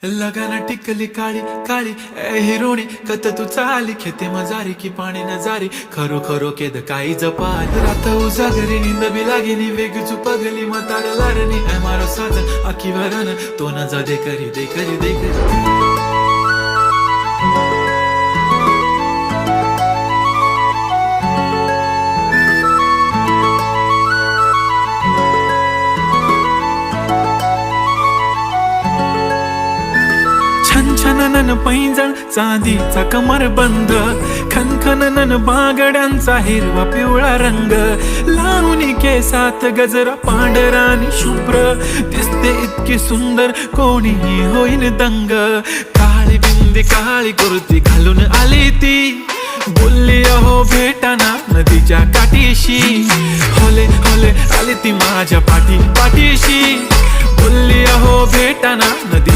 लगाना टिकली काळी काळी ए हिरोणी कत तू चाली खेते मजारी की पाणी नजारी खरो खरो केद काही जपाल रात उजागरी निंद बी लागेनी वेग चुपगली मतार लारणी ए मारो साजन आखी वरन तो न जा दे करी दे करी दे करी छनछननन पैंजण चांदीचा कमर बंद खनखननन बागड्यांचा हिरवा पिवळा रंग लावणी केसात गजरा पांढरा आणि शुभ्र दिसते इतकी सुंदर कोणीही होईन दंग काळी बिंदी काळी कुर्ती घालून आली ती बोलली अहो भेटाना नदीच्या काठीशी होले होले आली ती माझ्या पाठीशी बोलली अहो भेटाना नदी